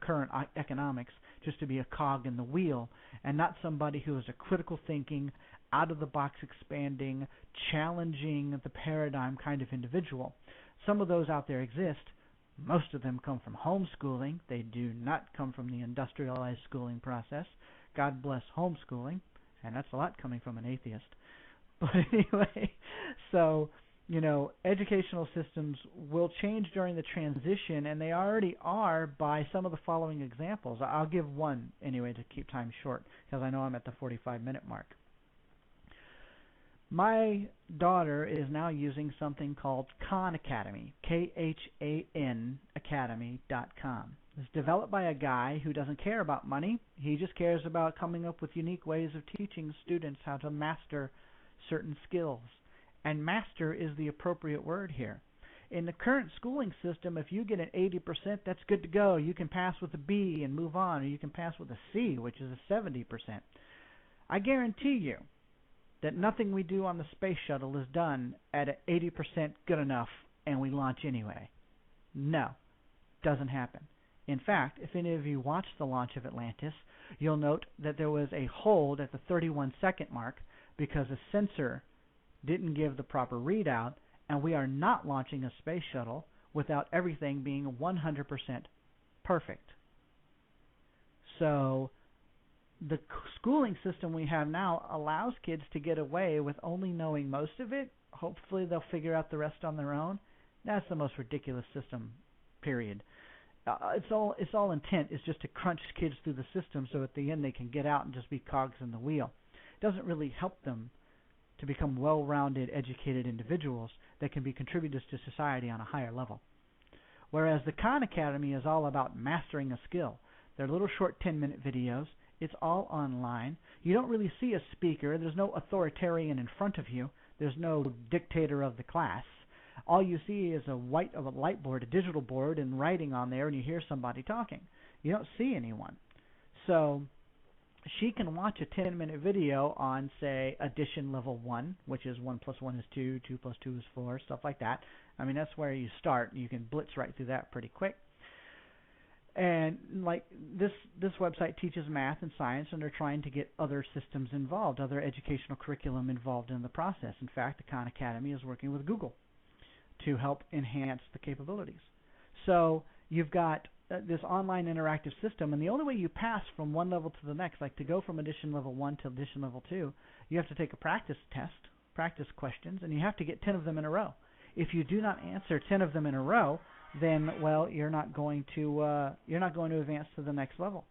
Speaker 1: current economics, just to be a cog in the wheel, and not somebody who is a critical thinking, out-of-the-box expanding, challenging the paradigm kind of individual. Some of those out there exist. Most of them come from homeschooling. They do not come from the industrialized schooling process. God bless homeschooling, and that's a lot coming from an atheist. But anyway, so, educational systems will change during the transition, and they already are by some of the following examples. I'll give one anyway to keep time short, because I know I'm at the 45-minute mark. My daughter is now using something called Khan Academy, Khan Academy.com. It's developed by a guy who doesn't care about money. He just cares about coming up with unique ways of teaching students how to master certain skills. And master is the appropriate word here. In the current schooling system, if you get an 80%, that's good to go. You can pass with a B and move on, or you can pass with a C, which is a 70%. I guarantee you that nothing we do on the space shuttle is done at an 80% good enough and we launch anyway. No, doesn't happen. In fact, if any of you watched the launch of Atlantis, you'll note that there was a hold at the 31-second mark because a sensor didn't give the proper readout, and we are not launching a space shuttle without everything being 100% perfect. So the schooling system we have now allows kids to get away with only knowing most of it. Hopefully they'll figure out the rest on their own. That's the most ridiculous system, period. It's all intent is just to crunch kids through the system so at the end they can get out and just be cogs in the wheel. It doesn't really help them to become well-rounded, educated individuals that can be contributors to society on a higher level. Whereas the Khan Academy is all about mastering a skill. They're little short 10-minute videos. It's all online. You don't really see a speaker. There's no authoritarian in front of you. There's no dictator of the class. All you see is a light board, a digital board, and writing on there, and you hear somebody talking. You don't see anyone. So she can watch a 10-minute video on, say, addition level 1, which is 1 plus 1 is 2, 2 plus 2 is 4, stuff like that. I mean, that's where you start. You can blitz right through that pretty quick. And like this website teaches math and science, and they're trying to get other systems involved, other educational curriculum involved in the process. In fact, the Khan Academy is working with Google to help enhance the capabilities. So you've got this online interactive system, and the only way you pass from one level to the next, like to go from edition level 1 to edition level 2, you have to take a practice test, practice questions, and you have to get 10 of them in a row. If you do not answer 10 of them in a row, then, well, you're not going to advance to the next level.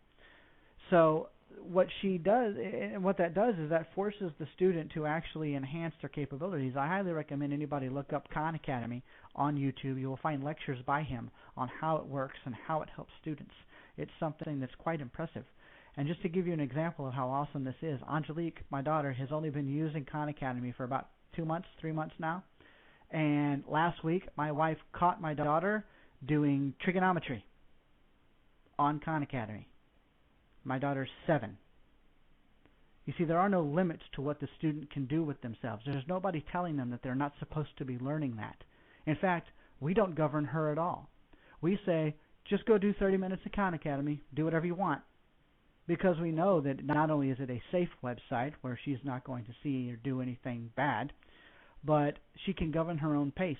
Speaker 1: So what she does, and what that does is that forces the student to actually enhance their capabilities. I highly recommend anybody look up Khan Academy on YouTube. You will find lectures by him on how it works and how it helps students. It's something that's quite impressive. And just to give you an example of how awesome this is, Angelique, my daughter, has only been using Khan Academy for about 2 months, 3 months now. And last week, my wife caught my daughter doing trigonometry on Khan Academy. My daughter's 7. You see, there are no limits to what the student can do with themselves. There's nobody telling them that they're not supposed to be learning that. In fact, we don't govern her at all. We say, just go do 30 minutes at Khan Academy, do whatever you want, because we know that not only is it a safe website where she's not going to see or do anything bad, but she can govern her own pace.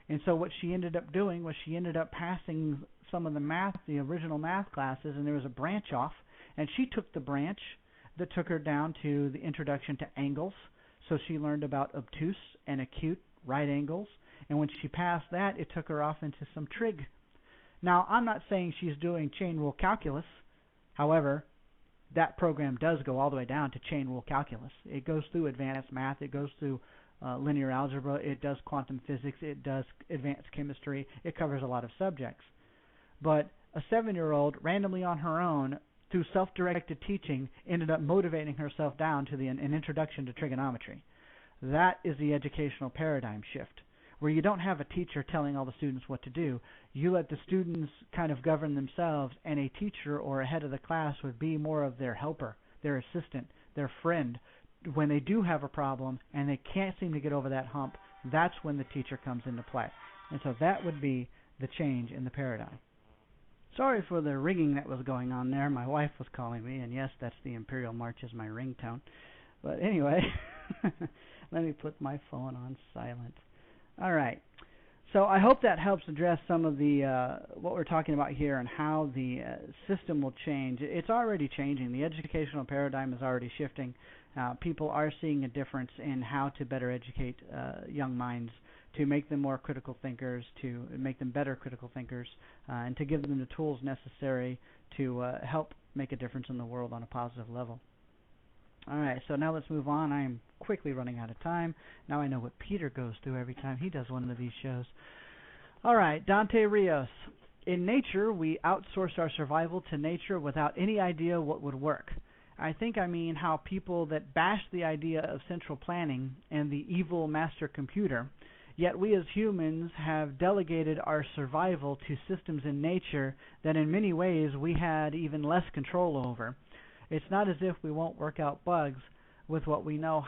Speaker 1: And so what she ended up doing was she ended up passing some of the original math classes, and there was a branch off, and she took the branch that took her down to the introduction to angles. So she learned about obtuse and acute right angles, and when she passed that, it took her off into some trig. Now, I'm not saying she's doing chain rule calculus. However, that program does go all the way down to chain rule calculus. It goes through advanced math. It goes through linear algebra. It does quantum physics. It does advanced chemistry. It covers a lot of subjects. But a 7-year-old randomly on her own through self-directed teaching, ended up motivating herself down to an introduction to trigonometry. That is the educational paradigm shift, where you don't have a teacher telling all the students what to do. You let the students kind of govern themselves, and a teacher or a head of the class would be more of their helper, their assistant, their friend. When they do have a problem and they can't seem to get over that hump, that's when the teacher comes into play. And so that would be the change in the paradigm. Sorry for the ringing that was going on there. My wife was calling me, and yes, that's the Imperial March is my ringtone. But anyway, let me put my phone on silent. All right. So I hope that helps address some of the what we're talking about here and how the system will change. It's already changing. The educational paradigm is already shifting. People are seeing a difference in how to better educate young minds, to make them more critical thinkers, to make them better critical thinkers, and to give them the tools necessary to help make a difference in the world on a positive level. All right, so now let's move on. I am quickly running out of time. Now I know what Peter goes through every time he does one of these shows. All right, Dante Rios. In nature, we outsource our survival to nature without any idea what would work. I think I mean how people that bash the idea of central planning and the evil master computer, yet we as humans have delegated our survival to systems in nature that in many ways we had even less control over. It's not as if we won't work out bugs with what we know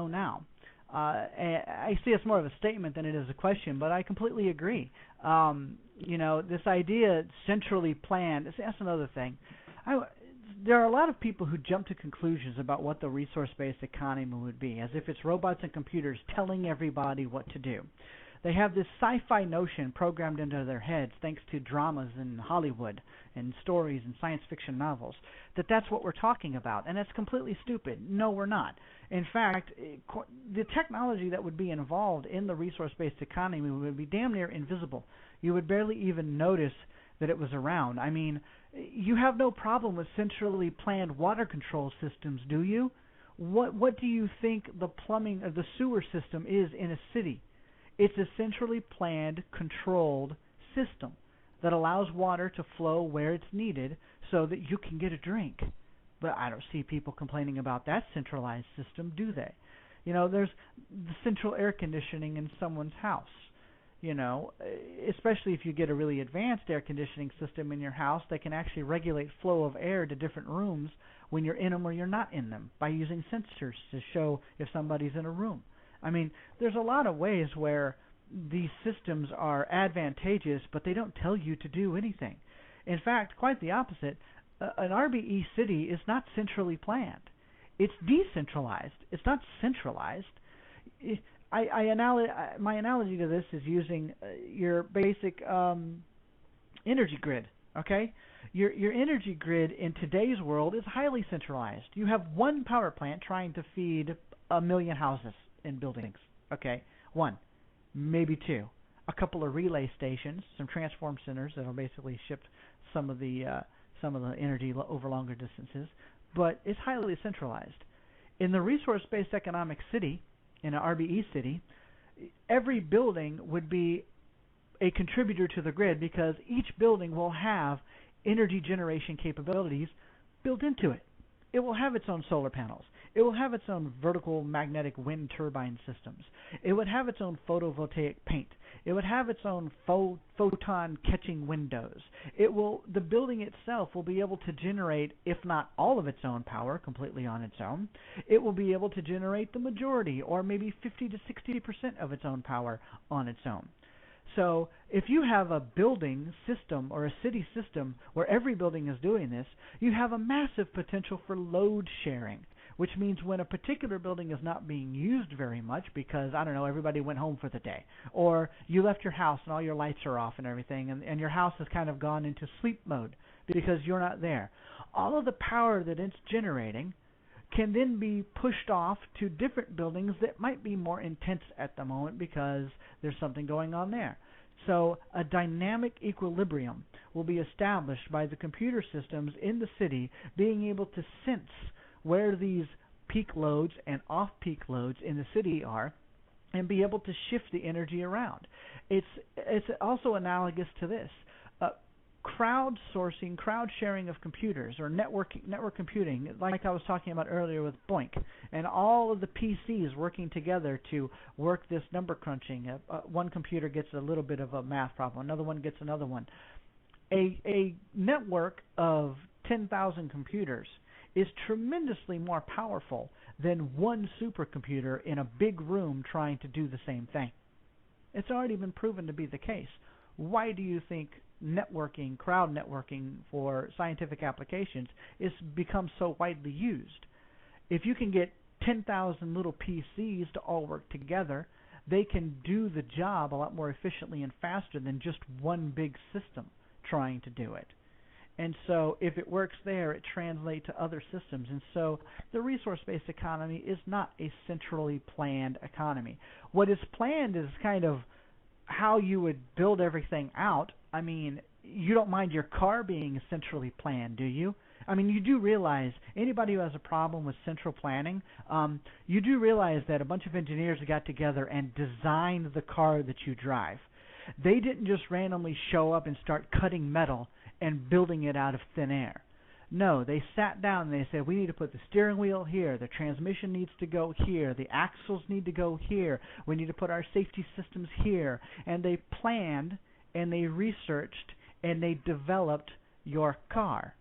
Speaker 1: now. I see it's more of a statement than it is a question, but I completely agree. This idea centrally planned, that's another thing. There are a lot of people who jump to conclusions about what the resource-based economy would be, as if it's robots and computers telling everybody what to do. They have this sci-fi notion programmed into their heads thanks to dramas in Hollywood and stories and science fiction novels, that's what we're talking about, and that's completely stupid. No, we're not. In fact, the technology that would be involved in the resource-based economy would be damn near invisible. You would barely even notice that it was around. I mean, you have no problem with centrally planned water control systems, do you? What do you think the plumbing of the sewer system is in a city? It's a centrally planned, controlled system that allows water to flow where it's needed so that you can get a drink. But I don't see people complaining about that centralized system, do they? There's the central air conditioning in someone's house. Especially if you get a really advanced air conditioning system in your house that can actually regulate flow of air to different rooms when you're in them or you're not in them by using sensors to show if somebody's in a room. I mean, there's a lot of ways where these systems are advantageous, but they don't tell you to do anything. In fact, quite the opposite. An RBE city is not centrally planned. It's decentralized. It's not centralized. My analogy to this is using your basic energy grid. Okay, your energy grid in today's world is highly centralized. You have one power plant trying to feed 1 million houses and buildings. Okay, one, maybe two, a couple of relay stations, some transform centers that'll basically ship some of the energy over longer distances. But it's highly centralized. In the resource-based economic city, in an RBE city, every building would be a contributor to the grid because each building will have energy generation capabilities built into it. It will have its own solar panels. It will have its own vertical magnetic wind turbine systems. It would have its own photovoltaic paint. It would have its own photon catching windows. The building itself will be able to generate, if not all of its own power completely on its own, it will be able to generate the majority or maybe 50 to 60% of its own power on its own. So if you have a building system or a city system where every building is doing this, you have a massive potential for load sharing, which means when a particular building is not being used very much because, I don't know, everybody went home for the day, or you left your house and all your lights are off and everything, and your house has kind of gone into sleep mode because you're not there. All of the power that it's generating can then be pushed off to different buildings that might be more intense at the moment because there's something going on there. So a dynamic equilibrium will be established by the computer systems in the city being able to sense where these peak loads and off-peak loads in the city are and be able to shift the energy around. It's also analogous to this. crowdsourcing, crowd sharing of computers, or network computing, like I was talking about earlier with Boink, and all of the PCs working together to work this number crunching. One computer gets a little bit of a math problem, another one gets another one. A network of 10,000 computers is tremendously more powerful than one supercomputer in a big room trying to do the same thing. It's already been proven to be the case. Why do you think networking, crowd networking for scientific applications is become so widely used? If you can get 10,000 little PCs to all work together, they can do the job a lot more efficiently and faster than just one big system trying to do it. And so if it works there, it translates to other systems. And so the resource-based economy is not a centrally planned economy. What is planned is kind of how you would build everything out. I mean, you don't mind your car being centrally planned, do you? I mean, you do realize, anybody who has a problem with central planning, you do realize that a bunch of engineers got together and designed the car that you drive. They didn't just randomly show up and start cutting metal and building it out of thin air. No, they sat down and they said, we need to put the steering wheel here, the transmission needs to go here, the axles need to go here, we need to put our safety systems here. And they planned and they researched and they developed your car.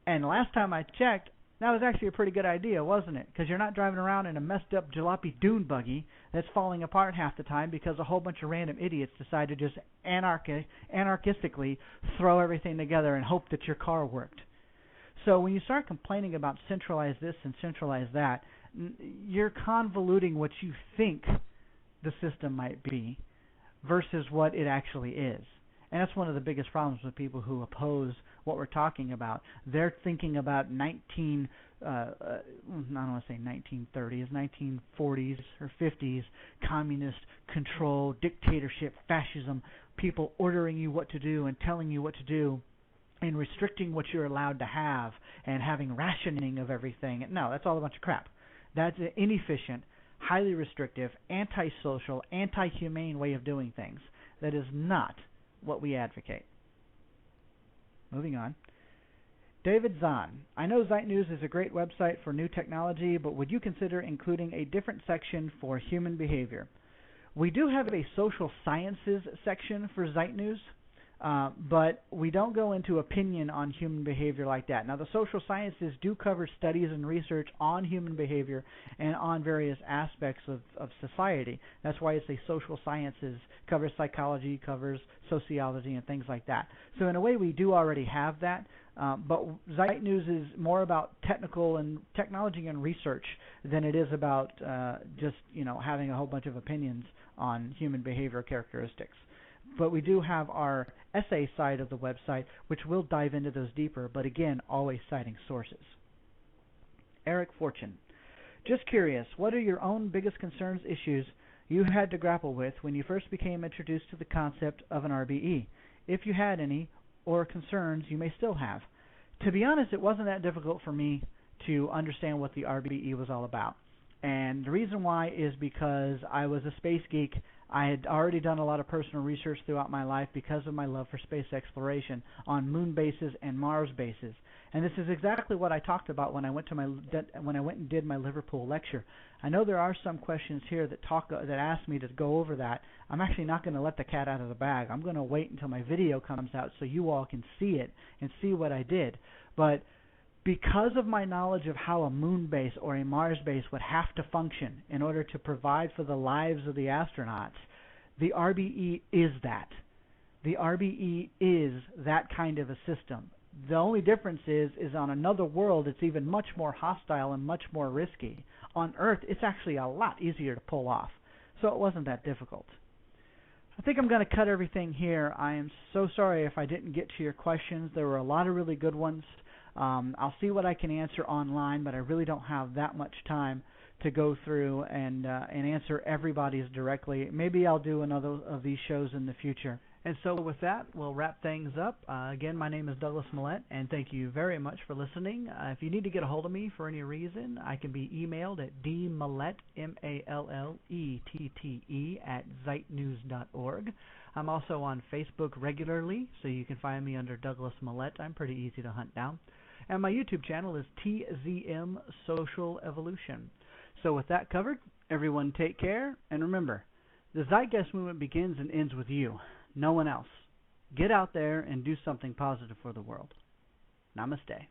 Speaker 1: And last time I checked, that was actually a pretty good idea, wasn't it? Because you're not driving around in a messed up jalopy dune buggy that's falling apart half the time because a whole bunch of random idiots decide to just anarchistically throw everything together and hope that your car worked. So when you start complaining about centralize this and centralize that, you're convoluting what you think the system might be versus what it actually is. And that's one of the biggest problems with people who oppose what we're talking about. They're thinking about I don't want to say 1930s, 1940s or 50s, communist control, dictatorship, fascism, people ordering you what to do and telling you what to do and restricting what you're allowed to have and having rationing of everything. No, that's all a bunch of crap. That's an inefficient, highly restrictive, antisocial, anti-humane way of doing things. That is not what we advocate. Moving on. David Zahn. I know Zeitnews is a great website for new technology, but would you consider including a different section for human behavior? We do have a social sciences section for Zeitnews, but we don't go into opinion on human behavior like that. Now, the social sciences do cover studies and research on human behavior and on various aspects of society. That's why it's a social sciences, covers psychology, covers sociology, and things like that. So in a way, we do already have that, but Zeitnews is more about technology and research than it is about just having a whole bunch of opinions on human behavior characteristics. But we do have our essay side of the website, which will dive into those deeper, but again, always citing sources. Eric Fortune. Just curious, what are your own biggest concerns, issues you had to grapple with when you first became introduced to the concept of an RBE? If you had any, or concerns you may still have. To be honest, it wasn't that difficult for me to understand what the RBE was all about. And the reason why is because I was a space geek. I had already done a lot of personal research throughout my life because of my love for space exploration on moon bases and Mars bases. And this is exactly what I talked about when I went and did my Liverpool lecture. I know there are some questions here that ask me to go over that. I'm actually not going to let the cat out of the bag. I'm going to wait until my video comes out so you all can see it and see what I did. But because of my knowledge of how a moon base or a Mars base would have to function in order to provide for the lives of the astronauts, the RBE is that. The RBE is that kind of a system. The only difference is on another world it's even much more hostile and much more risky. On Earth it's actually a lot easier to pull off. So it wasn't that difficult. I think I'm going to cut everything here. I am so sorry if I didn't get to your questions. There were a lot of really good ones. I'll see what I can answer online, but I really don't have that much time to go through and answer everybody's directly. Maybe I'll do another of these shows in the future And so with that, we'll wrap things up. Again, my name is Douglas Mallette, and thank you very much for listening. If you need to get a hold of me for any reason, I can be emailed at dmallette, M-A-L-L-E-T-T-E, at zeitnews.org. I'm also on Facebook regularly, so you can find me under Douglas Mallette. I'm pretty easy to hunt down. And my YouTube channel is TZM Social Evolution. So with that covered, everyone take care, and remember, the Zeitgeist Movement begins and ends with you. No one else. Get out there and do something positive for the world. Namaste.